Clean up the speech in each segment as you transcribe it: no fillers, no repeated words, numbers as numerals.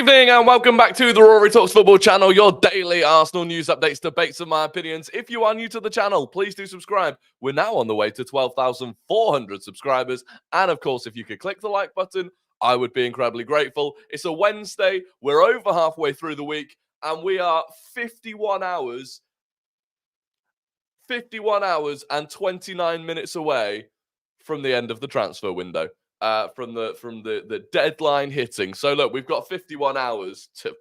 evening and welcome back to the Rory Talks Football channel, your daily Arsenal news updates, debates and my opinions. If you are new to the channel, please do subscribe. We're now on the way to 12,400 subscribers. And of course, if you could click the like button, I would be incredibly grateful. It's a Wednesday. We're over halfway through the week and we are 51 hours and 29 minutes away from the end of the transfer window. From the deadline hitting. So look, we've got 51 hours to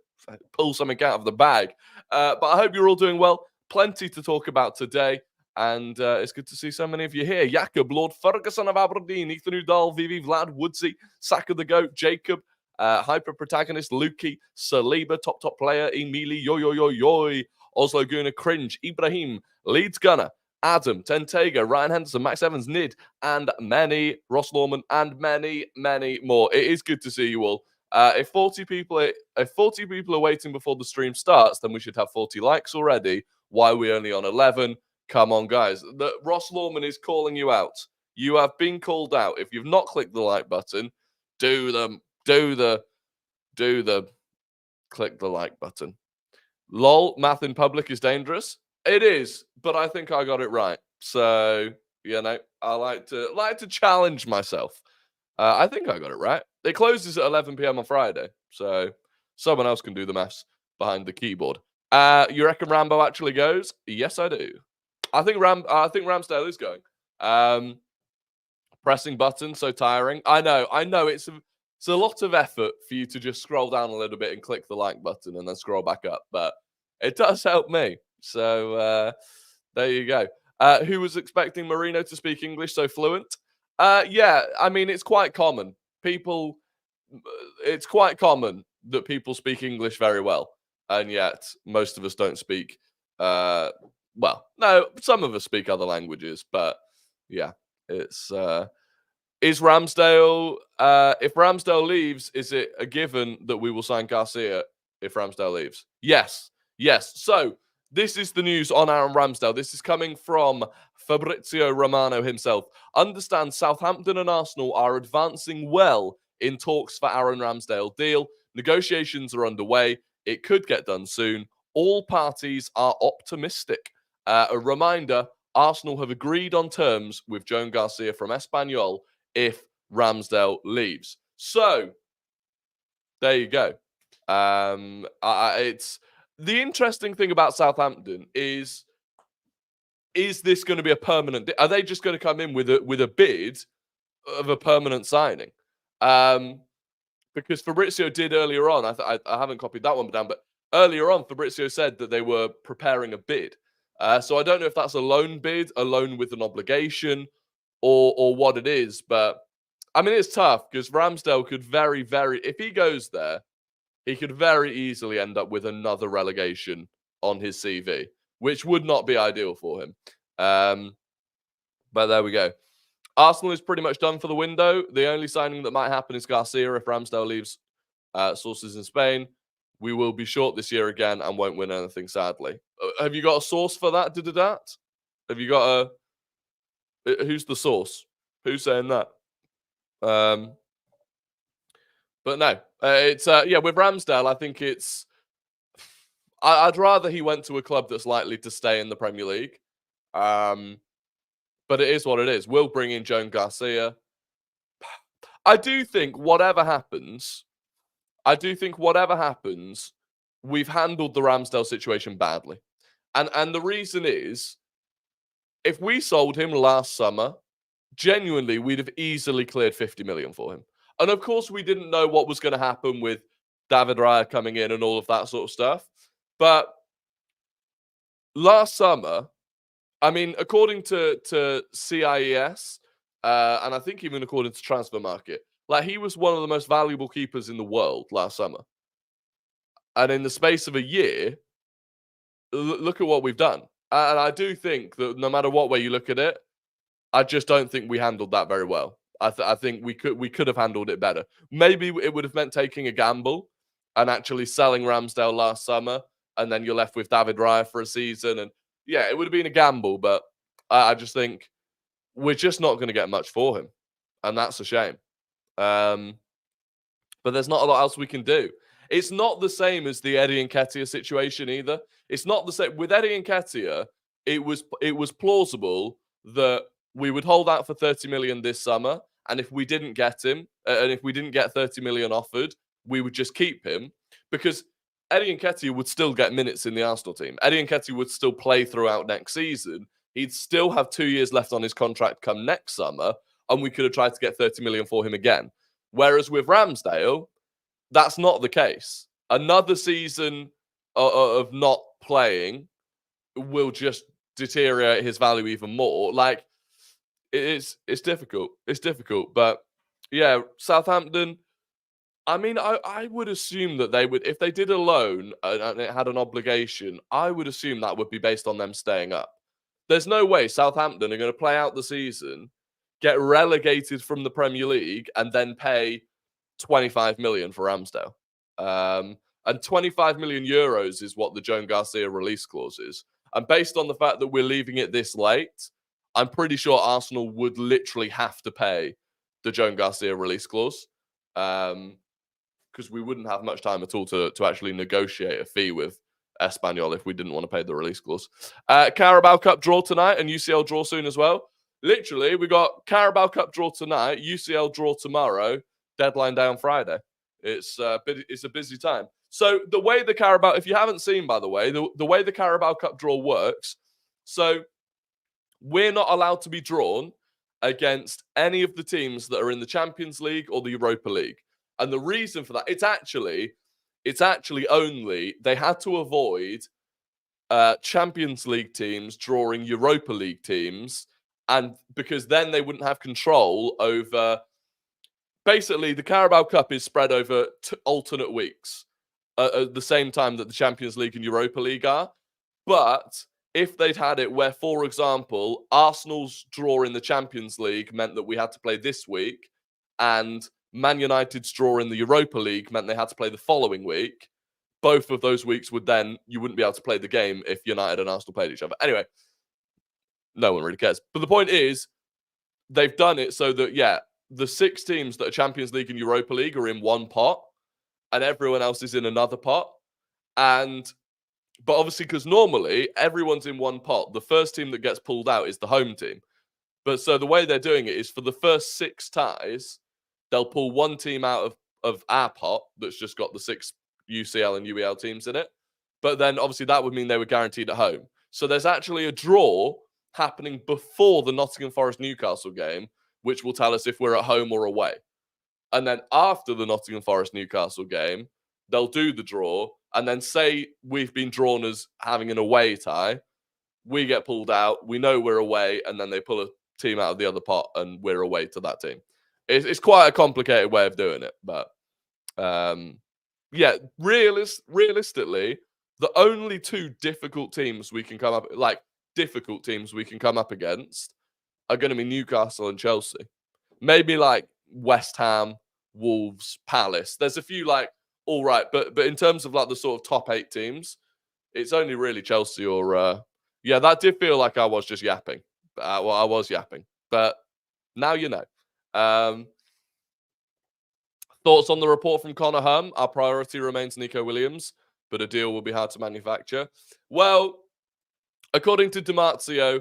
pull something out of the bag. But I hope you're all doing well. Plenty to talk about today. And it's good to see so many of you here. Jakob, Lord Ferguson of Aberdeen, Ethan Udall, Vivi, Vlad, Woodsy, Saka the Goat, Jacob, Hyper Protagonist, Lukey, Saliba, top player, Emili, Yo, Oslo Guna, Cringe, Ibrahim, Leeds Gunner, Adam, Tentega, Ryan Henderson, Max Evans, Nid, and many, Ross Lawman, and many, many more. It is good to see you all. If 40 people are waiting before the stream starts, then we should have 40 likes already. Why are we only on 11? Come on, guys. Ross Lawman is calling you out. You have been called out. If you've not clicked the like button, click the like button. Lol, math in public is dangerous. It is, but I think I got it right. So, you know, I like to challenge myself. I think I got it right. It closes at 11 p.m. on Friday, so someone else can do the maths behind the keyboard. You reckon Rambo actually goes? Yes, I do. I think Ramsdale is going. Pressing buttons, so tiring. I know. It's a lot of effort for you to just scroll down a little bit and click the like button and then scroll back up, but it does help me. So there you go. Who was expecting Mourinho to speak English so fluent? Yeah, I mean, it's quite common. It's quite common that people speak English very well. And yet most of us don't speak. Well, no, some of us speak other languages. But yeah, it's... Is Ramsdale... if Ramsdale leaves, is it a given that we will sign Garcia if Ramsdale leaves? Yes. So... this is the news on Aaron Ramsdale. This is coming from Fabrizio Romano himself. Understand Southampton and Arsenal are advancing well in talks for Aaron Ramsdale deal. Negotiations are underway. It could get done soon. All parties are optimistic. A reminder, Arsenal have agreed on terms with Joan Garcia from Espanyol if Ramsdale leaves. So, there you go. It's... the interesting thing about Southampton is this going to be a permanent... are they just going to come in with a bid of a permanent signing? Because Fabrizio did earlier on, I haven't copied that one down, but earlier on, Fabrizio said that they were preparing a bid. So I don't know if that's a loan bid, a loan with an obligation, or what it is. But, I mean, it's tough because Ramsdale could very, if he goes there, he could very easily end up with another relegation on his CV, which would not be ideal for him. But there we go. Arsenal is pretty much done for the window. The only signing that might happen is Garcia if Ramsdale leaves. Sources in Spain. We will be short this year again and won't win anything, sadly. Have you got a source for that? Have you got a... who's the source? Who's saying that? But no, it's with Ramsdale, I think it's... I'd rather he went to a club that's likely to stay in the Premier League. But it is what it is. We'll bring in Joan Garcia. I do think whatever happens, we've handled the Ramsdale situation badly. And the reason is, if we sold him last summer, genuinely, we'd have easily cleared 50 million for him. And of course, we didn't know what was going to happen with David Raya coming in and all of that sort of stuff. But last summer, I mean, according to CIES, and I think even according to Transfer Market, like, he was one of the most valuable keepers in the world last summer. And in the space of a year, look at what we've done. And I do think that no matter what way you look at it, I just don't think we handled that very well. I think we could have handled it better. Maybe it would have meant taking a gamble and actually selling Ramsdale last summer, and then you're left with David Raya for a season. And yeah, it would have been a gamble, but I just think we're just not going to get much for him, and that's a shame. But there's not a lot else we can do. It's not the same as the Eddie Nketiah situation either. It's not the same with Eddie Nketiah. It was plausible that we would hold out for 30 million this summer, and if we didn't get him, and if we didn't get 30 million offered, we would just keep him because Eddie Nketiah would still get minutes in the Arsenal team. Eddie Nketiah would still play throughout next season. He'd still have 2 years left on his contract come next summer, and we could have tried to get 30 million for him again. Whereas with Ramsdale, that's not the case. Another season of not playing will just deteriorate his value even more. Like, it's difficult. It's difficult. But yeah, Southampton, I mean, I would assume that they would, if they did a loan and it had an obligation, I would assume that would be based on them staying up. There's no way Southampton are going to play out the season, get relegated from the Premier League, and then pay 25 million for Ramsdale. And 25 million euros is what the Joan Garcia release clause is. And based on the fact that we're leaving it this late, I'm pretty sure Arsenal would literally have to pay the Joan Garcia release clause. Because we wouldn't have much time at all to actually negotiate a fee with Espanyol if we didn't want to pay the release clause. Carabao Cup draw tonight and UCL draw soon as well. Literally, we got Carabao Cup draw tonight, UCL draw tomorrow, deadline day on Friday. It's a busy time. So the way the Carabao, if you haven't seen, by the way, the way the Carabao Cup draw works, so we're not allowed to be drawn against any of the teams that are in the Champions League or the Europa League. And the reason for that, it's actually only they had to avoid Champions League teams drawing Europa League teams, and because then they wouldn't have control over. Basically, the Carabao Cup is spread over alternate weeks at the same time that the Champions League and Europa League are. But if they'd had it where, for example, Arsenal's draw in the Champions League meant that we had to play this week, and Man United's draw in the Europa League meant they had to play the following week, both of those weeks you wouldn't be able to play the game if United and Arsenal played each other. Anyway, no one really cares. But the point is, they've done it so that, yeah, the 6 teams that are Champions League and Europa League are in one pot, and everyone else is in another pot. But obviously, because normally everyone's in one pot, the first team that gets pulled out is the home team. But so the way they're doing it is for the first 6 ties, they'll pull one team out of our pot that's just got the 6 UCL and UEL teams in it. But then obviously that would mean they were guaranteed at home. So there's actually a draw happening before the Nottingham Forest Newcastle game, which will tell us if we're at home or away. And then after the Nottingham Forest Newcastle game, they'll do the draw. And then say we've been drawn as having an away tie. We get pulled out. We know we're away. And then they pull a team out of the other pot and we're away to that team. It's quite a complicated way of doing it. But yeah, realistically, the only 2 difficult teams we can come up against are going to be Newcastle and Chelsea. Maybe like West Ham, Wolves, Palace. There's a few like all right, but in terms of like the sort of top 8 teams, it's only really Chelsea or yeah, that did feel like I was just yapping. Well, I was yapping, but now you know. Thoughts on the report from Connor Hum? Our priority remains Nico Williams, but a deal will be hard to manufacture. Well, according to DiMarzio,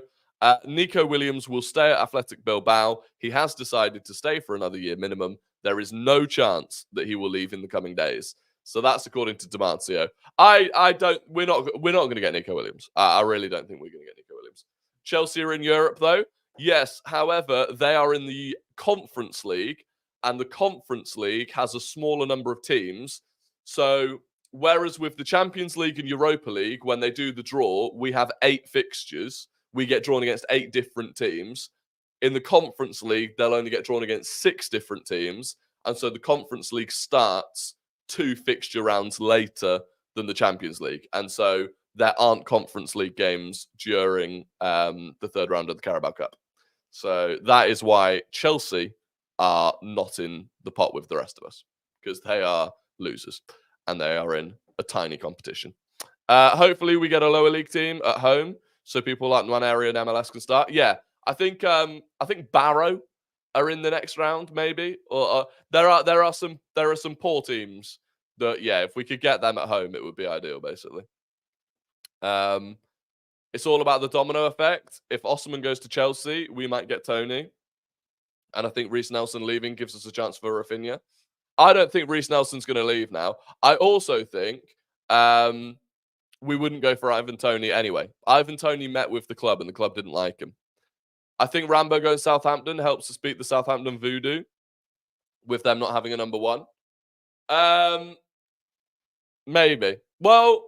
Nico Williams will stay at Athletic Bilbao. He has decided to stay for another year minimum. There is no chance that he will leave in the coming days. So that's according to DiMarzio. We're not going to get Nico Williams. I really don't think we're going to get Nico Williams. Chelsea are in Europe though. Yes, however, they are in the Conference League, and the Conference League has a smaller number of teams. So whereas with the Champions League and Europa League, when they do the draw, we have 8 fixtures. We get drawn against 8 different teams. In the Conference League, they'll only get drawn against 6 different teams. And so the Conference League starts 2 fixture rounds later than the Champions League. And so there aren't Conference League games during the 3rd round of the Carabao Cup. So that is why Chelsea are not in the pot with the rest of us, because they are losers and they are in a tiny competition. Hopefully we get a lower league team at home so people like Nwaneri and MLS can start. Yeah, I think Barrow are in the next round, maybe. Or there are some poor teams if we could get them at home, it would be ideal, basically. It's all about the domino effect. If Osimhen goes to Chelsea, we might get Tony. And I think Reece Nelson leaving gives us a chance for Rafinha. I don't think Reece Nelson's going to leave now. I also think we wouldn't go for Ivan Toney anyway. Ivan Toney met with the club and the club didn't like him. I think Rambo going to Southampton helps us beat the Southampton voodoo with them not having a number one. Maybe. Well,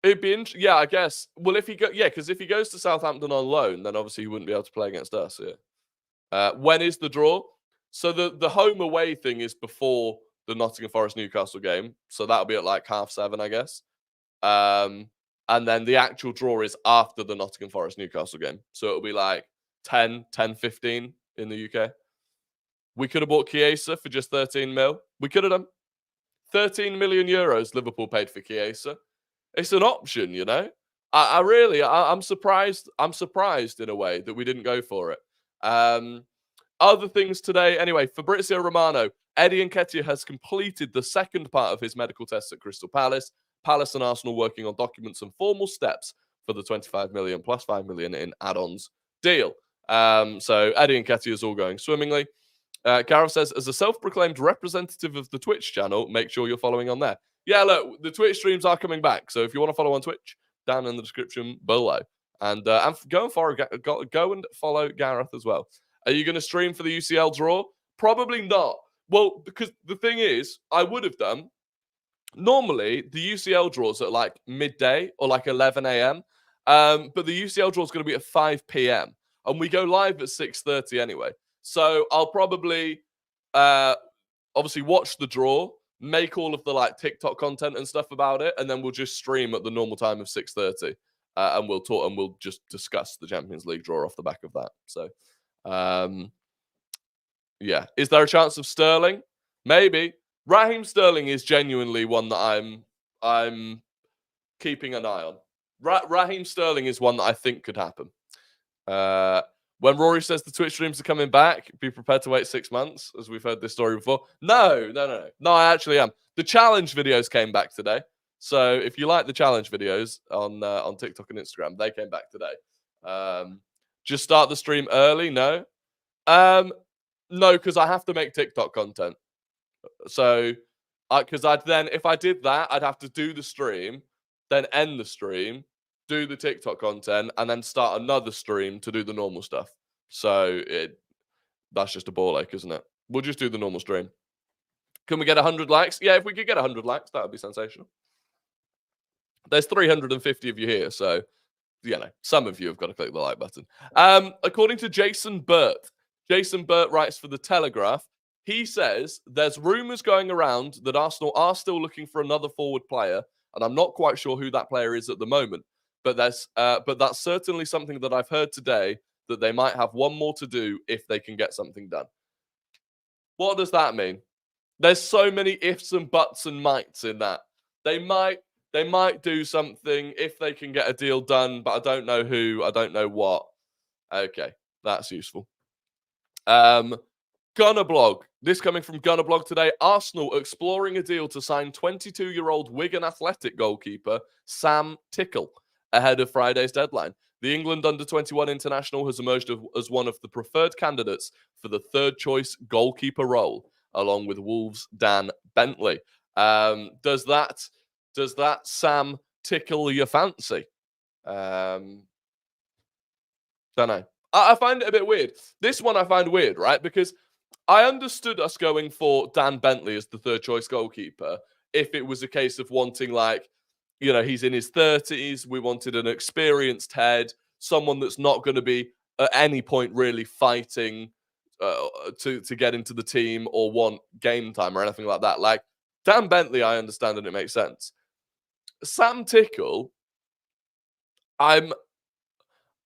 it'd be interesting. Yeah, I guess. Well, because if he goes to Southampton on loan, then obviously he wouldn't be able to play against us. Yeah. When is the draw? So the home away thing is before the Nottingham Forest Newcastle game. So that'll be at like 7:30, I guess. And then the actual draw is after the Nottingham Forest Newcastle game. So it'll be like 10:15 in the UK. We could have bought Chiesa for just 13 mil. We could have done 13 million euros Liverpool paid for Chiesa. It's an option, you know. I'm surprised. I'm surprised in a way that we didn't go for it. Other things today. Anyway, Fabrizio Romano, Eddie Nketiah has completed the second part of his medical tests at Crystal Palace. Palace and Arsenal working on documents and formal steps for the 25 million plus 5 million in add-ons deal. So Eddie Nketiah is all going swimmingly. Gareth says, as a self-proclaimed representative of the Twitch channel, make sure you're following on there. Yeah, look, the Twitch streams are coming back. So if you want to follow on Twitch, down in the description below. And go and follow Gareth as well. Are you going to stream for the UCL draw? Probably not. Well, because the thing is, I would have done. Normally, the UCL draws at like midday or like 11 a.m. But the UCL draw is going to be at 5 p.m. And we go live at 6:30 anyway. So I'll probably obviously watch the draw, make all of the like TikTok content and stuff about it, and then we'll just stream at the normal time of 6:30. And we'll talk and we'll just discuss the Champions League draw off the back of that. So yeah. Is there a chance of Sterling? Maybe. Raheem Sterling is genuinely one that I'm keeping an eye on. Raheem Sterling is one that I think could happen. When Rory says the Twitch streams are coming back, be prepared to wait 6 months, as we've heard this story before. No, I actually am. The challenge videos came back today. So if you like the challenge videos on TikTok and Instagram, they came back today. Just start the stream early? No. No, because I have to make TikTok content. So, because if I did that, I'd have to do the stream, then end the stream, do the TikTok content, and then start another stream to do the normal stuff. So that's just a ball ache, isn't it? We'll just do the normal stream. Can we get 100 likes? Yeah, if we could get 100 likes, that would be sensational. There's 350 of you here, so some of you have got to click the like button. According to Jason Burt writes for The Telegraph. He says there's rumours going around that Arsenal are still looking for another forward player, and I'm not quite sure who that player is at the moment. But that's certainly something that I've heard today, that they might have one more to do if they can get something done. What does that mean? There's so many ifs and buts and mights in that. They might do something if they can get a deal done, but I don't know who, I don't know what. Okay, that's useful. Gunnerblog. This coming from Gunnerblog today. Arsenal exploring a deal to sign 22-year-old Wigan Athletic goalkeeper Sam Tickle ahead of Friday's deadline. The England under-21 international has emerged as one of the preferred candidates for the third-choice goalkeeper role, along with Wolves' Dan Bentley. Does that Sam tickle your fancy? Don't know. I find it a bit weird. This one I find weird, right? Because I understood us going for Dan Bentley as the third choice goalkeeper if it was a case of wanting, like, he's in his 30s. We wanted an experienced head, someone that's not going to be at any point really fighting to get into the team or want game time or anything like that. Like, Dan Bentley, I understand and it makes sense. Sam Tickle, I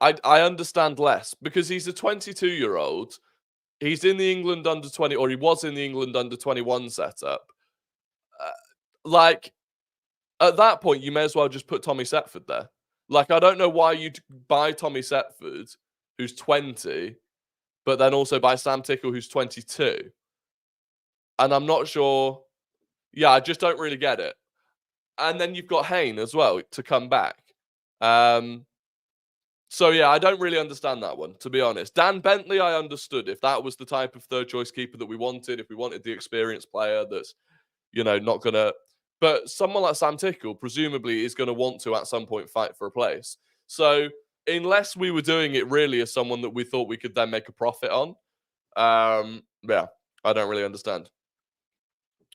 understand less because he's a 22-year-old. He's in the England under-20, or he was in the England under-21 setup. At that point, you may as well just put Tommy Setford there. Like, I don't know why you'd buy Tommy Setford, who's 20, but then also buy Sam Tickle, who's 22. And I'm not sure Yeah, I just don't really get it. And then you've got Hayne as well to come back. So yeah, I don't really understand that one, to be honest. Dan Bentley, I understood if that was the type of third choice keeper that we wanted, if we wanted the experienced player that's, not gonna. But someone like Sam Tickle presumably is going to want to at some point fight for a place. So unless we were doing it really as someone that we thought we could then make a profit on, yeah, I don't really understand.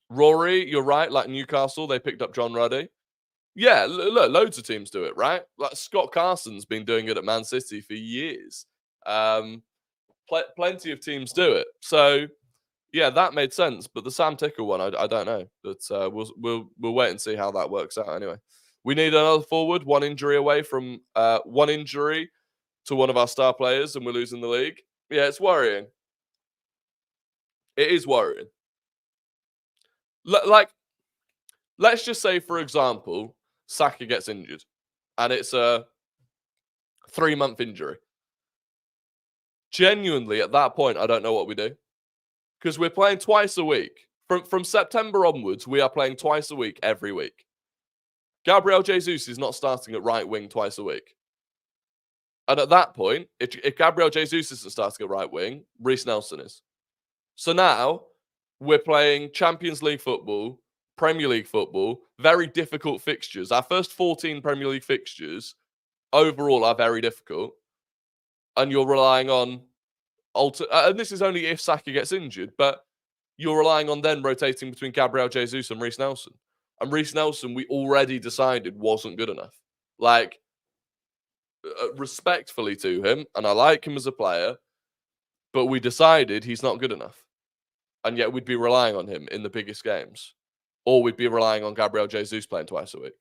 Rory, you're right. Like Newcastle, they picked up John Ruddy. Yeah, look, loads of teams do it, right? Like Scott Carson's been doing it at Man City for years. Plenty of teams do it. So yeah, that made sense. But the Sam Tickle one, I don't know. But we'll wait and see how that works out. Anyway, we need another forward. One injury away from one injury to one of our star players, and we're losing the league. Yeah, it's worrying. It is worrying. Like, let's just say, for example, Saka gets injured, and it's a 3-month injury. Genuinely, at that point, I don't know what we do. Because we're playing twice a week. From September onwards, we are playing twice a week, every week. Gabriel Jesus is not starting at right wing twice a week. And at that point, if Gabriel Jesus isn't starting at right wing, Reece Nelson is. So now, we're playing Champions League football, Premier League football, very difficult fixtures. Our first 14 Premier League fixtures overall are very difficult. And you're relying on and this is only if Saka gets injured, but you're relying on then rotating between Gabriel Jesus and Reece Nelson. And Reece Nelson, we already decided wasn't good enough. Like, respectfully to him, and I like him as a player, but we decided he's not good enough. And yet we'd be relying on him in the biggest games. Or we'd be relying on Gabriel Jesus playing twice a week.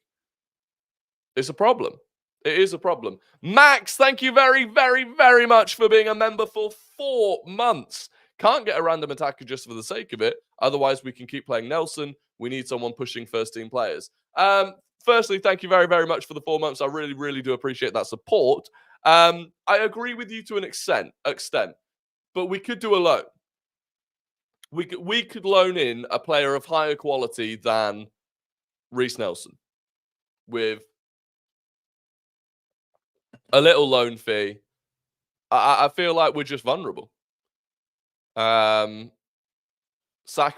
It's a problem. It is a problem. Max, thank you very, very, very much for being a member for 4 months. Can't get a random attacker just for the sake of it. Otherwise, we can keep playing Nelson. We need someone pushing first-team players. Firstly, thank you very, very much for the 4 months. I really, really do appreciate that support. I agree with you to an extent, but we could do a loan. We could loan in a player of higher quality than Reece Nelson with a little loan fee. I feel like we're just vulnerable. Saka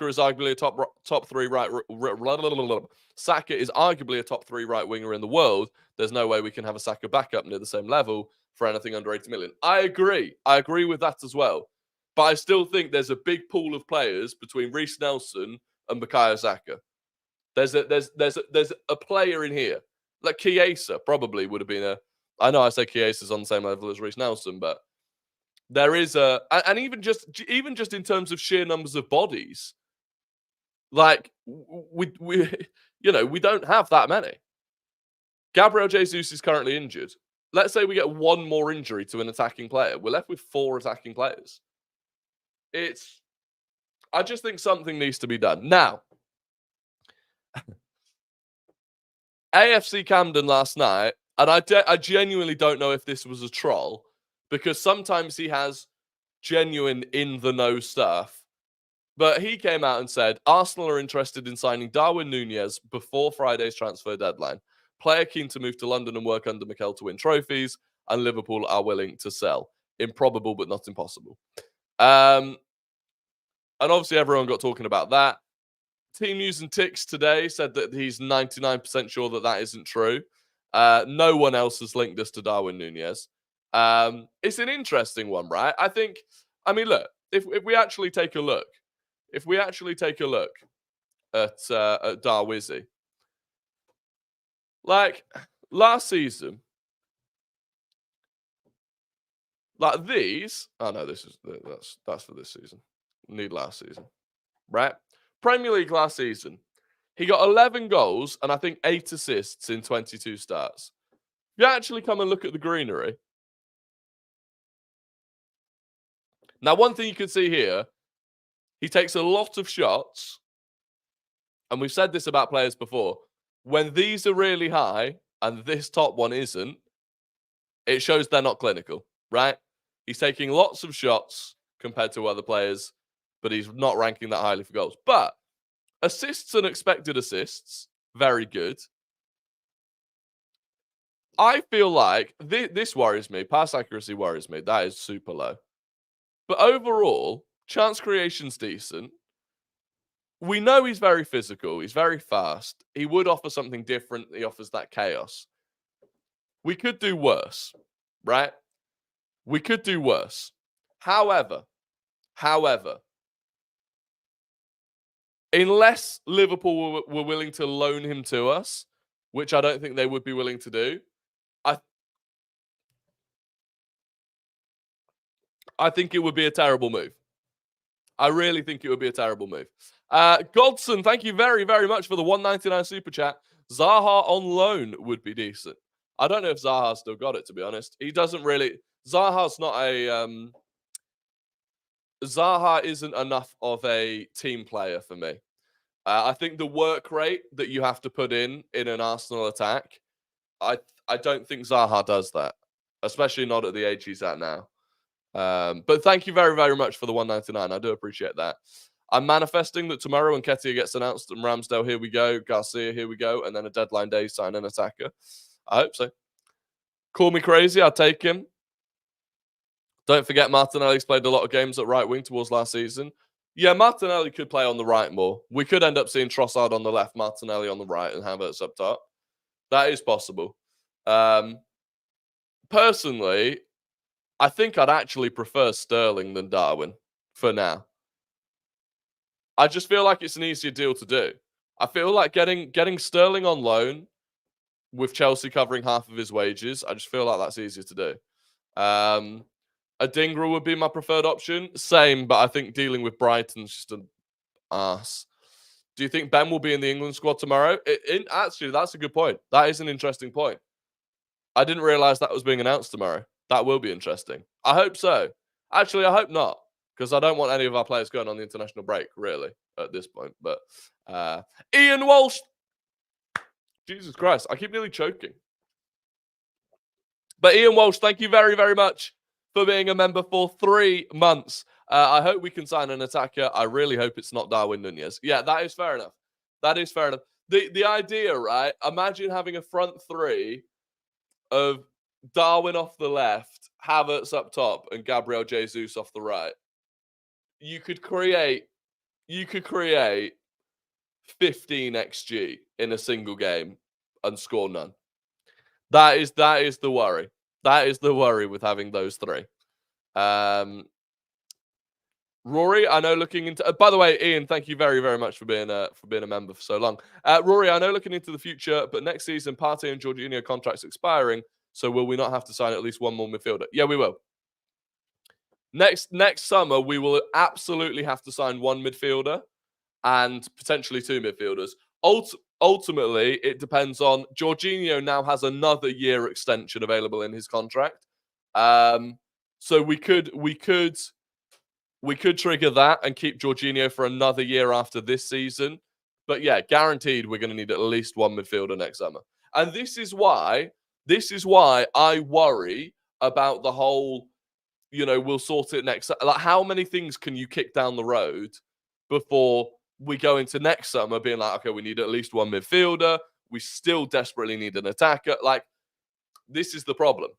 is arguably a top 3 right. Saka is arguably a top 3 right winger in the world. There's no way we can have a Saka backup near the same level for anything under 80 million. I agree. I agree with that as well. But I still think there's a big pool of players between Reece Nelson and Bukayo Saka. There's a player in here. Like Chiesa probably would have been a. I know I say Chiesa's on the same level as Reece Nelson, but there is a, and even just in terms of sheer numbers of bodies, like we we don't have that many. Gabriel Jesus is currently injured. Let's say we get one more injury to an attacking player, we're left with 4 attacking players. I just think something needs to be done now. AFC Camden last night, and I genuinely don't know if this was a troll, because sometimes he has genuine in-the-know stuff. But he came out and said, Arsenal are interested in signing Darwin Nunez before Friday's transfer deadline. Player keen to move to London and work under Mikel to win trophies, and Liverpool are willing to sell. Improbable, but not impossible. And obviously everyone got talking about that. Team News and Ticks today said that he's 99% sure that that isn't true. No one else has linked us to Darwin Nunez. It's an interesting one, right? I mean, look, if we actually take a look, at Darwizzy, like last season, like these. Oh no, that's for this season. Need last season, right? Premier League last season, he got 11 goals and I think 8 assists in 22 starts. If you actually come and look at the greenery. Now, one thing you can see here, he takes a lot of shots. And we've said this about players before. When these are really high and this top one isn't, it shows they're not clinical, right? He's taking lots of shots compared to other players, but he's not ranking that highly for goals. But Assists and expected assists, very good. I feel like this worries me. Pass accuracy worries me. That is super low. But overall, chance creation's decent. We know he's very physical. He's very fast. He would offer something different. He offers that chaos. We could do worse, right? We could do worse. However, unless Liverpool were willing to loan him to us, which I don't think they would be willing to do, I think it would be a terrible move. I really think it would be a terrible move. Godson, thank you very, very much for the 199 super chat. Zaha on loan would be decent. I don't know if Zaha's still got it, to be honest. He doesn't really... Zaha's not a... Zaha isn't enough of a team player for me. I think the work rate that you have to put in an Arsenal attack, I don't think Zaha does that, especially not at the age he's at now. But thank you very, very much for the 199. I do appreciate that. I'm manifesting that tomorrow Nketiah gets announced and Ramsdale, here we go. Garcia, here we go. And then a deadline day, sign an attacker. I hope so. Call me crazy. I'll take him. Don't forget Martinelli's played a lot of games at right wing towards last season. Yeah, Martinelli could play on the right more. We could end up seeing Trossard on the left, Martinelli on the right, and Havertz up top. That is possible. Personally, I think I'd actually prefer Sterling than Darwin for now. I just feel like it's an easier deal to do. I feel like getting Sterling on loan with Chelsea covering half of his wages, I just feel like that's easier to do. Adingra would be my preferred option. Same, but I think dealing with Brighton's just an arse. Do you think Ben will be in the England squad tomorrow? Actually, that's a good point. That is an interesting point. I didn't realise that was being announced tomorrow. That will be interesting. I hope so. Actually, I hope not, because I don't want any of our players going on the international break, really, at this point. But Ian Walsh. Jesus Christ, I keep nearly choking. But Ian Walsh, thank you very, very much for being a member for 3 months. I hope we can sign an attacker. I really hope it's not Darwin Nunez. Yeah, that is fair enough. That is fair enough. The idea, right? Imagine having a front three of Darwin off the left, Havertz up top, and Gabriel Jesus off the right. You could create 15 XG in a single game and score none. That is the worry. That is the worry with having those three. Rory, I know looking into... by the way, Ian, thank you very, very much for being a member for so long. Rory, I know looking into the future, but next season, Partey and Jorginho contracts expiring, so will we not have to sign at least one more midfielder? Yeah, we will. Next summer, we will absolutely have to sign one midfielder and potentially 2 midfielders. Ultimately, it depends on... Jorginho now has another year extension available in his contract. So we could trigger that and keep Jorginho for another year after this season. But yeah, guaranteed we're going to need at least one midfielder next summer. And this is why I worry about the whole, we'll sort it next. Like, how many things can you kick down the road before we go into next summer being like, okay, we need at least one midfielder. We still desperately need an attacker. Like, this is the problem.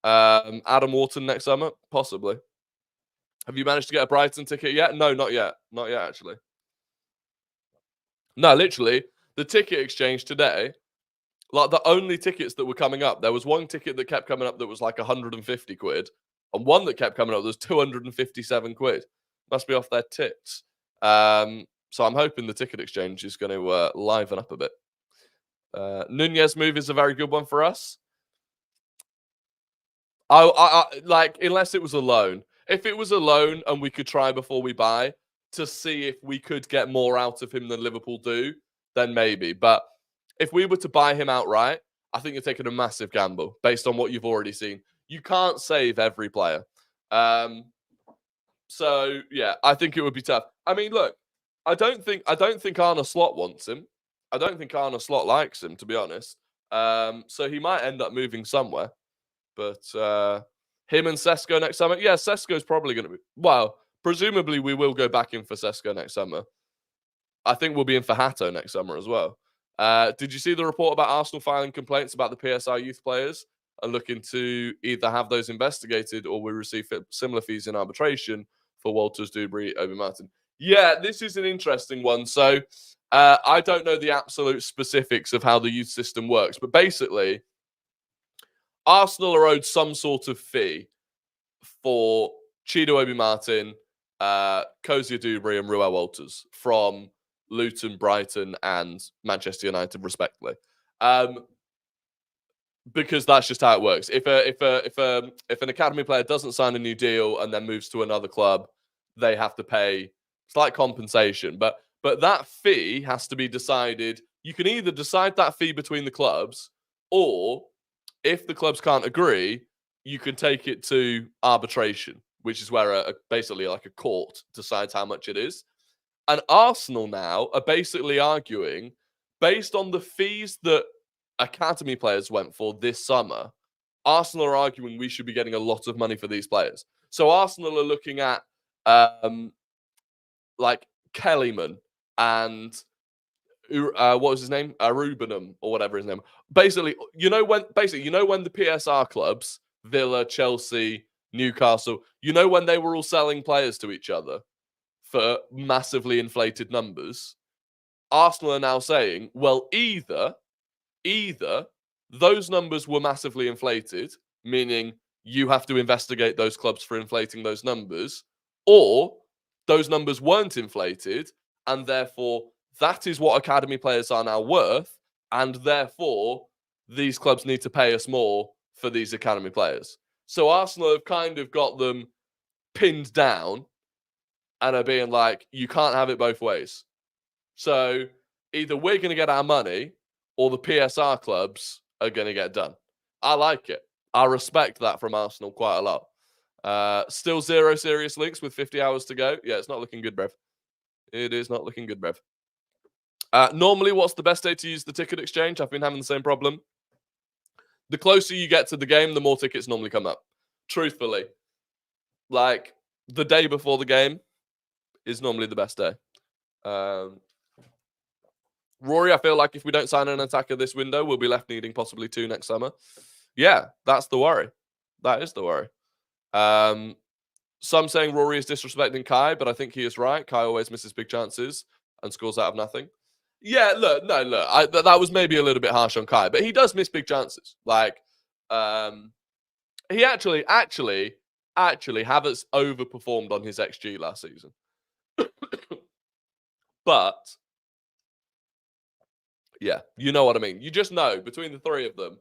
Adam Wharton next summer? Possibly. Have you managed to get a Brighton ticket yet? No, not yet. Not yet, actually. No, literally, the ticket exchange today, like the only tickets that were coming up, there was one ticket that kept coming up that was like 150 quid, and one that kept coming up that was 257 quid. Must be off their tits. So I'm hoping the ticket exchange is going to liven up a bit. Nunez move is a very good one for us. I like, unless it was a loan. If it was a loan and we could try before we buy to see if we could get more out of him than Liverpool do, then maybe. But if we were to buy him outright, I think you're taking a massive gamble based on what you've already seen. You can't save every player. So yeah, I think it would be tough. I mean, look, I don't think Arne Slot wants him. I don't think Arne Slot likes him, to be honest. So he might end up moving somewhere. But him and Sesko next summer? Yeah, Sesko's probably going to be... Well, presumably we will go back in for Sesko next summer. I think we'll be in for Hato next summer as well. Did you see the report about Arsenal filing complaints about the PSR youth players and looking to either have those investigated or we receive similar fees in arbitration for Walters, Dubry, Obi Martin? Yeah, this is an interesting one. So I don't know the absolute specifics of how the youth system works, but basically, Arsenal are owed some sort of fee for Chido Obi Martin, Kozia Dubry, and Ruel Walters from Luton, Brighton, and Manchester United, respectively. Because that's just how it works. If an academy player doesn't sign a new deal and then moves to another club, they have to pay slight compensation. But that fee has to be decided. You can either decide that fee between the clubs, or if the clubs can't agree, you can take it to arbitration, which is where basically like a court decides how much it is. And Arsenal now are basically arguing, based on the fees that academy players went for this summer, Arsenal are arguing we should be getting a lot of money for these players. So Arsenal are looking at like Kellyman and what was his name? Rubenham or whatever his name. Basically, you know when the PSR clubs, Villa, Chelsea, Newcastle, when they were all selling players to each other for massively inflated numbers, Arsenal are now saying, well, either those numbers were massively inflated, meaning you have to investigate those clubs for inflating those numbers, or those numbers weren't inflated, and therefore that is what academy players are now worth, and therefore these clubs need to pay us more for these academy players. So Arsenal have kind of got them pinned down and are being like, you can't have it both ways. So either we're going to get our money or the PSR clubs are going to get done. I like it. I respect that from Arsenal quite a lot. Still 0 serious links with 50 hours to go. Yeah, it's not looking good, bruv. It is not looking good, bruv. Normally, what's the best day to use the ticket exchange? I've been having the same problem. The closer you get to the game, the more tickets normally come up. Truthfully. Like, the day before the game is normally the best day. Rory, I feel like if we don't sign an attacker this window, we'll be left needing possibly 2 next summer. Yeah, that's the worry. That is the worry. Some saying Rory is disrespecting Kai, but I think he is right. Kai always misses big chances and scores out of nothing. Yeah, look. That was maybe a little bit harsh on Kai, but he does miss big chances. Like, he actually Havertz overperformed on his XG last season. But yeah, you know what I mean. You just know between the three of them,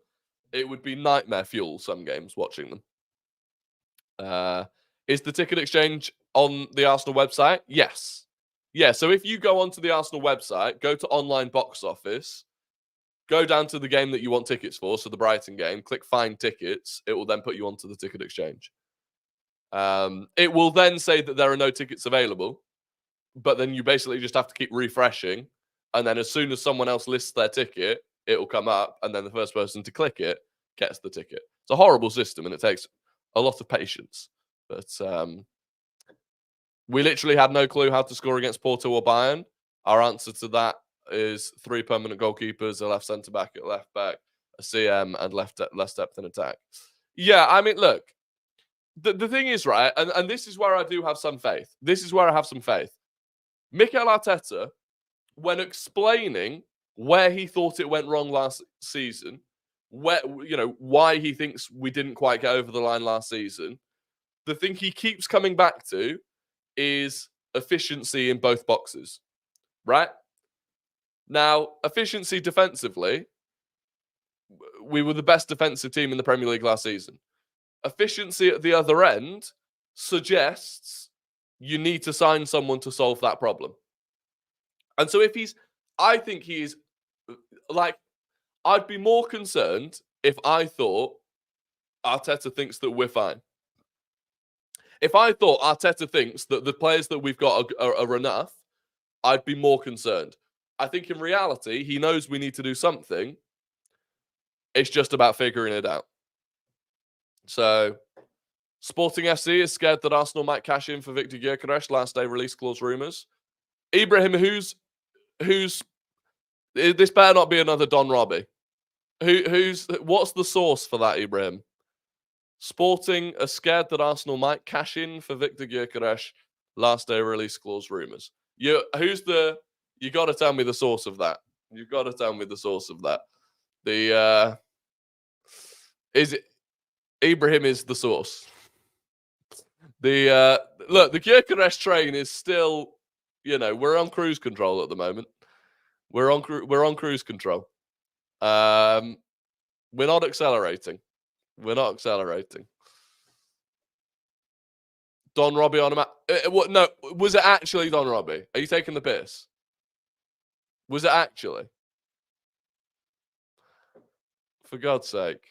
it would be nightmare fuel some games watching them. Is the ticket exchange on the Arsenal website? Yes. Yeah, so if you go onto the Arsenal website, go to online box office, go down to the game that you want tickets for, so the Brighton game, click find tickets, it will then put you onto the ticket exchange. It will then say that there are no tickets available, but then you basically just have to keep refreshing, and then as soon as someone else lists their ticket, it will come up, and then the first person to click it gets the ticket. It's a horrible system, and it takes a lot of patience. But we literally had no clue how to score against Porto or Bayern. Our answer to that is 3 permanent goalkeepers, a left centre-back at left-back, a CM, and less depth in attack. Yeah, I mean, look, the thing is, right, and this is where I do have some faith. This is where I have some faith. Mikel Arteta, when explaining where he thought it went wrong last season, why he thinks we didn't quite get over the line last season, the thing he keeps coming back to is efficiency in both boxes, right? Now, efficiency defensively, we were the best defensive team in the Premier League last season. Efficiency at the other end suggests you need to sign someone to solve that problem. And so I think he's like, I'd be more concerned if I thought Arteta thinks that we're fine. If I thought Arteta thinks that the players that we've got are enough, I'd be more concerned. I think in reality, he knows we need to do something. It's just about figuring it out. So, Sporting FC is scared that Arsenal might cash in for Victor Gyökeres. Last day release clause rumours. Ibrahim, who's This better not be another Don Robbie. What's the source for that, Ibrahim? Sporting are scared that Arsenal might cash in for Victor Gyökeres. Last day release clause rumours. You got to tell me the source of that. You've got to tell me the source of that. Is it Ibrahim is the source? The Gyökeres train is still, we're on cruise control at the moment. We're on cruise control. We're not accelerating. Don Robbie on a map. No, was it actually Don Robbie? Are you taking the piss? Was it actually? For God's sake.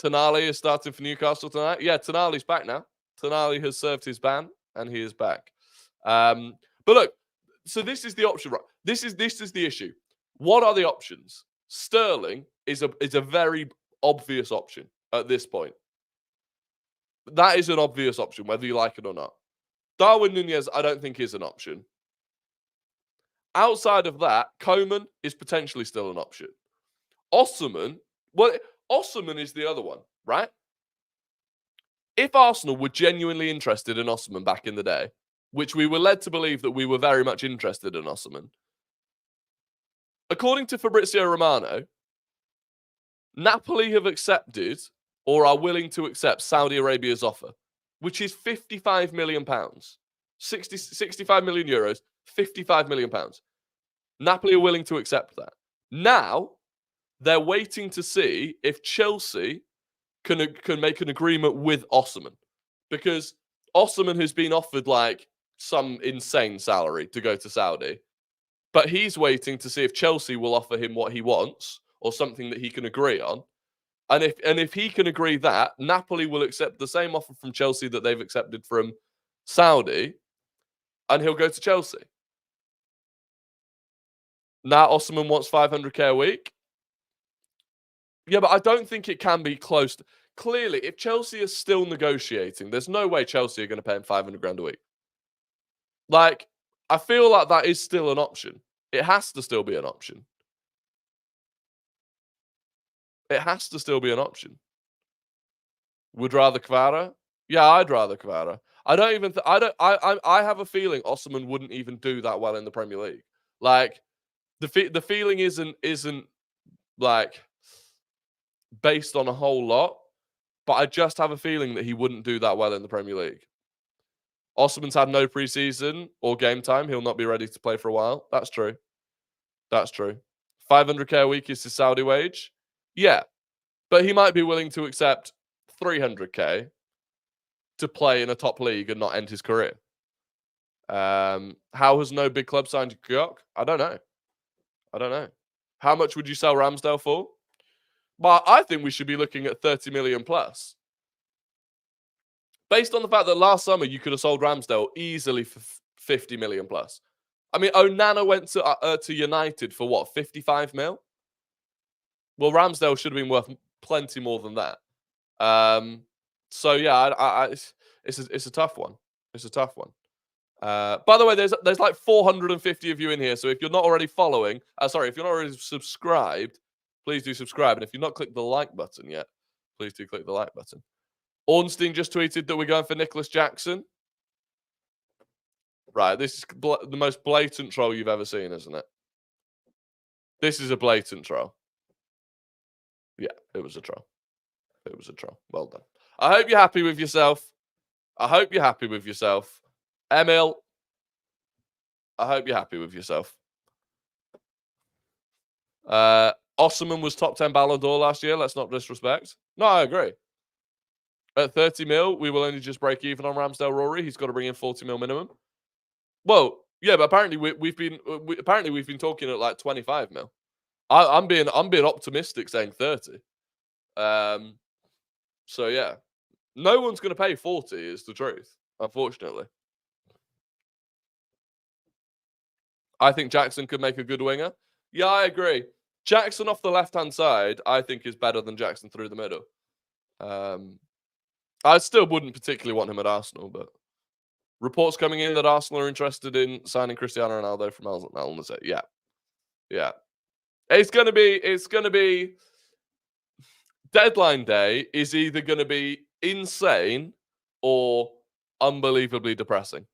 Tonali is starting for Newcastle tonight. Yeah, Tonali's back now. Tonali has served his ban and he is back. But look, so this is the option, right? This is the issue. What are the options? Sterling is a very obvious option at this point. That is an obvious option, whether you like it or not. Darwin Nunez, I don't think is an option. Outside of that, Coman is potentially still an option. Osimhen is the other one, right? If Arsenal were genuinely interested in Osimhen back in the day, which we were led to believe that we were very much interested in Osimhen, according to Fabrizio Romano, Napoli have accepted or are willing to accept Saudi Arabia's offer, which is £55 million. 65 million euros, £55 million. Napoli are willing to accept that. Now, they're waiting to see if Chelsea can make an agreement with Osimhen. Because Osimhen has been offered like some insane salary to go to Saudi. But he's waiting to see if Chelsea will offer him what he wants or something that he can agree on. And if he can agree that, Napoli will accept the same offer from Chelsea that they've accepted from Saudi, and he'll go to Chelsea. Now Osimhen wants 500k a week. Yeah, but I don't think it can be close. Clearly, if Chelsea is still negotiating, there's no way Chelsea are going to pay him 500 grand a week. Like, I feel like that is still an option. It has to still be an option. It has to still be an option. Would rather Kvara? Yeah, I'd rather Kvara. I don't even. I have a feeling Osimhen wouldn't even do that well in the Premier League. Like, the feeling isn't like based on a whole lot, but I just have a feeling that he wouldn't do that well in the Premier League. Osimhen's had no preseason or game time. He'll not be ready to play for a while. That's true. 500k a week is his Saudi wage. Yeah, but he might be willing to accept 300k to play in a top league and not end his career. How has no big club signed Kyok? I don't know. How much would you sell Ramsdale for? But I think we should be looking at 30 million plus. Based on the fact that last summer you could have sold Ramsdale easily for 50 million plus. I mean, Onana went to United for what, 55 mil? Well, Ramsdale should have been worth plenty more than that. So yeah, it's a tough one. It's a tough one. By the way, there's like 450 of you in here. So if you're not already following, if you're not already subscribed, please do subscribe. And if you've not clicked the like button yet, please do click the like button. Ornstein just tweeted that we're going for Nicholas Jackson. Right, this is the most blatant troll you've ever seen, isn't it? This is a blatant troll. Yeah, it was a troll. Well done. I hope you're happy with yourself. Emil, I hope you're happy with yourself. Osimhen was top 10 Ballon d'Or last year. Let's not disrespect. No, I agree. At 30 mil, we will only just break even on Ramsdale Rory. He's got to bring in 40 mil minimum. Well, yeah, but apparently we've been talking at like 25 mil. I'm being optimistic, saying 30. So yeah, no one's going to pay 40 is the truth, unfortunately. I think Jackson could make a good winger. Yeah, I agree. Jackson off the left-hand side, I think, is better than Jackson through the middle. I still wouldn't particularly want him at Arsenal, but Reports coming in that Arsenal are interested in signing Cristiano Ronaldo from Al Nassr. Yeah. It's gonna be deadline day is either gonna be insane or unbelievably depressing.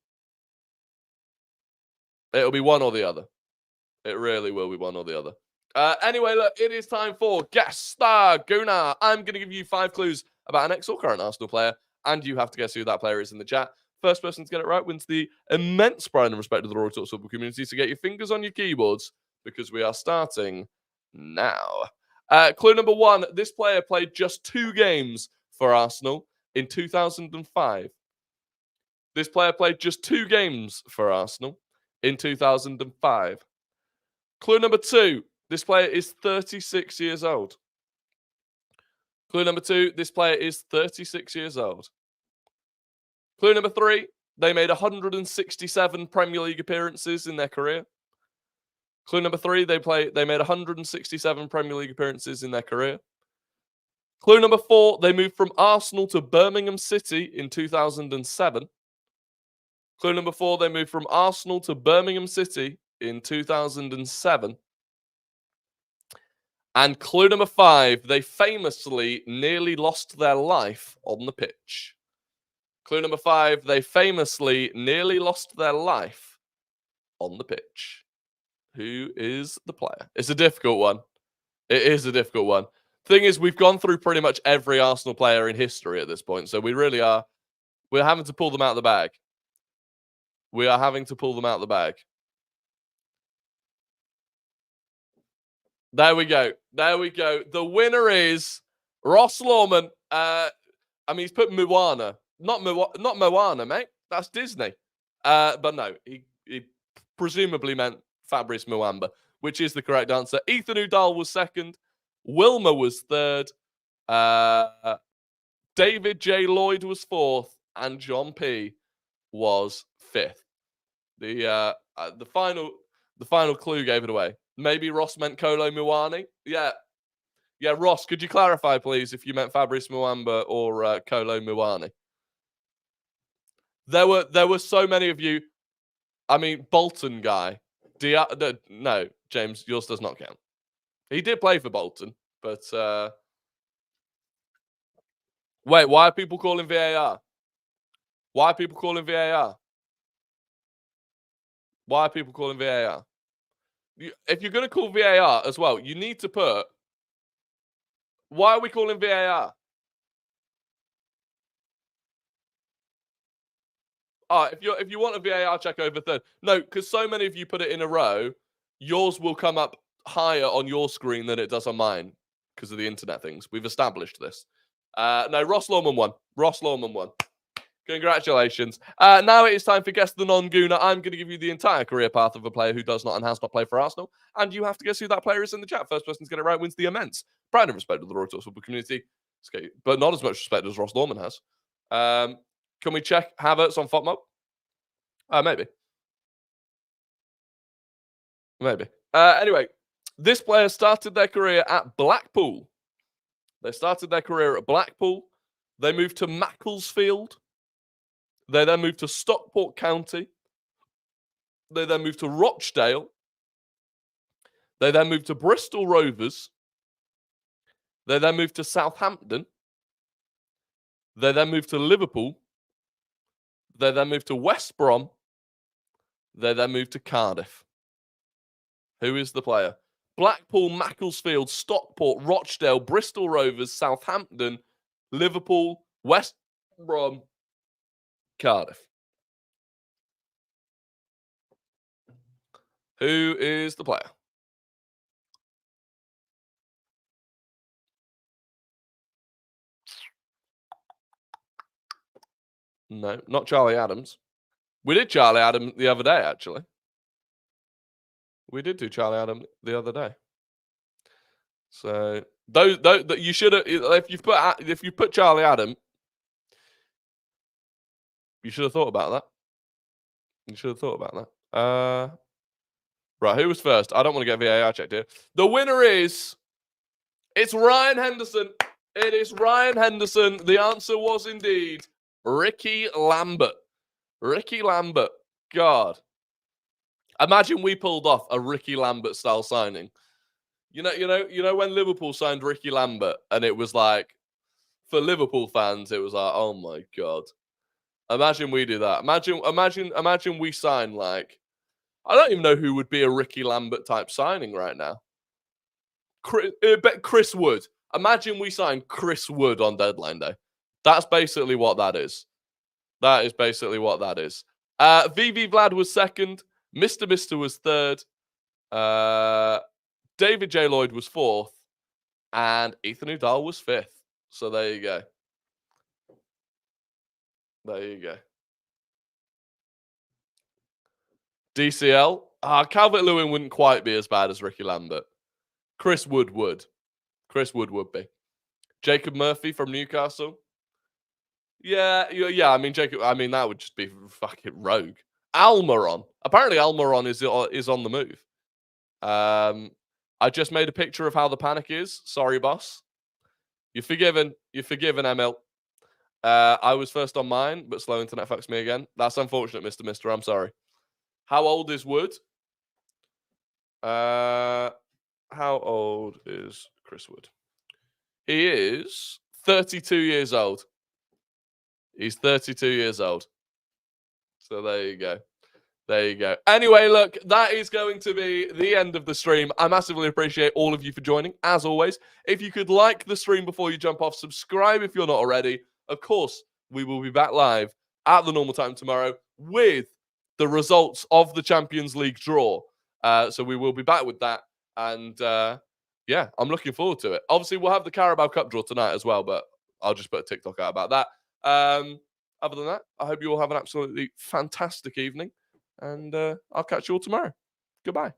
It'll be one or the other. It really will be one or the other. Anyway, look, it is time for Guess Star Gunnar. I'm going to give you 5 clues about an ex or current Arsenal player, and you have to guess who that player is in the chat. First person to get it right wins the immense pride and respect of the Rory Talks Football community. So get your fingers on your keyboards because we are starting now. Clue number 1. This player played just 2 games for Arsenal in 2005. This player played just 2 games for Arsenal in 2005. Clue number 2. This player is 36 years old. Clue number 2. This player is 36 years old. Clue number 3. They made 167 Premier League appearances in their career. Clue number 3. They made 167 Premier League appearances in their career. Clue number 4. They moved from Arsenal to Birmingham City in 2007. Clue number 4. They moved from Arsenal to Birmingham City in 2007. And clue number 5, they famously nearly lost their life on the pitch. Clue number 5, they famously nearly lost their life on the pitch. Who is the player? It's a difficult one. It is a difficult one. Thing is, we've gone through pretty much every Arsenal player in history at this point, so we really are. We're having to pull them out of the bag. We are having to pull them out of the bag. There we go. The winner is Ross Lawman. He's put Moana. Not Moana, mate. That's Disney. But no, he presumably meant Fabrice Muamba, which is the correct answer. Ethan Udall was second. Wilma was third. David J. Lloyd was fourth. And John P. was fifth. The final clue gave it away. Maybe Ross meant Kolo Muani. Yeah, Ross, could you clarify, please, if you meant Fabrice Muamba or Kolo Muani? There were so many of you. I mean, Bolton guy. No, James, yours does not count. He did play for Bolton, but wait, why are people calling VAR? Why are people calling VAR? Why are people calling VAR? If you're going to call VAR as well, you need to put. Why are we calling VAR? If you want a VAR check over third, no, because so many of you put it in a row, yours will come up higher on your screen than it does on mine because of the internet things. We've established this. No, Ross Lawman won. Ross Lawman won. Congratulations. Now it is time for Guess the Non-Gooner. I'm going to give you the entire career path of a player who does not and has not played for Arsenal. And you have to guess who that player is in the chat. First person to get it right wins the immense pride and respect of the Rory Talks Football community. But not as much respect as Ross Lawman has. Can we check Havertz on FOTMOB? Maybe. Anyway, this player started their career at Blackpool. They started their career at Blackpool. They moved to Macclesfield. They then moved to Stockport County. They then moved to Rochdale. They then moved to Bristol Rovers. They then moved to Southampton. They then moved to Liverpool. They then moved to West Brom. They then moved to Cardiff. Who is the player? Blackpool, Macclesfield, Stockport, Rochdale, Bristol Rovers, Southampton, Liverpool, West Brom, Cardiff. Who is the player? No, not Charlie Adams. We did Charlie Adam the other day, actually. We did do Charlie Adam the other day. So those you should have. If you put Charlie Adam, you should have thought about that. You should have thought about that. Right, who was first? I don't want to get VAR checked here. The winner is. It's Ryan Henderson. It is Ryan Henderson. The answer was indeed Ricky Lambert. Ricky Lambert. God. Imagine we pulled off a Ricky Lambert style signing. You know when Liverpool signed Ricky Lambert and it was like, for Liverpool fans, it was like, oh my God. Imagine we do that. Imagine we sign like, I don't even know who would be a Ricky Lambert type signing right now. Chris Wood. Imagine we sign Chris Wood on deadline day. That's basically what that is. That is basically what that is. VV Vlad was second. Mr. Mister was third. David J. Lloyd was fourth. And Ethan Udall was fifth. So there you go. There you go. DCL. Calvert-Lewin wouldn't quite be as bad as Ricky Lambert. Chris Wood would. Chris Wood would be. Jacob Murphy from Newcastle. Yeah. I mean, that would just be fucking rogue. Almiron. Apparently, Almiron is on the move. I just made a picture of how the panic is. Sorry, boss. You're forgiven. You're forgiven, ML. I was first on mine, but slow internet fucks me again. That's unfortunate, Mr. Mister. I'm sorry. How old is Wood? How old is Chris Wood? He is 32 years old. He's 32 years old. So there you go. There you go. Anyway, look, that is going to be the end of the stream. I massively appreciate all of you for joining, as always. If you could like the stream before you jump off, subscribe if you're not already. Of course, we will be back live at the normal time tomorrow with the results of the Champions League draw. So we will be back with that. And yeah, I'm looking forward to it. Obviously, we'll have the Carabao Cup draw tonight as well, but I'll just put a TikTok out about that. Other than that, I hope you all have an absolutely fantastic evening. And I'll catch you all tomorrow. Goodbye.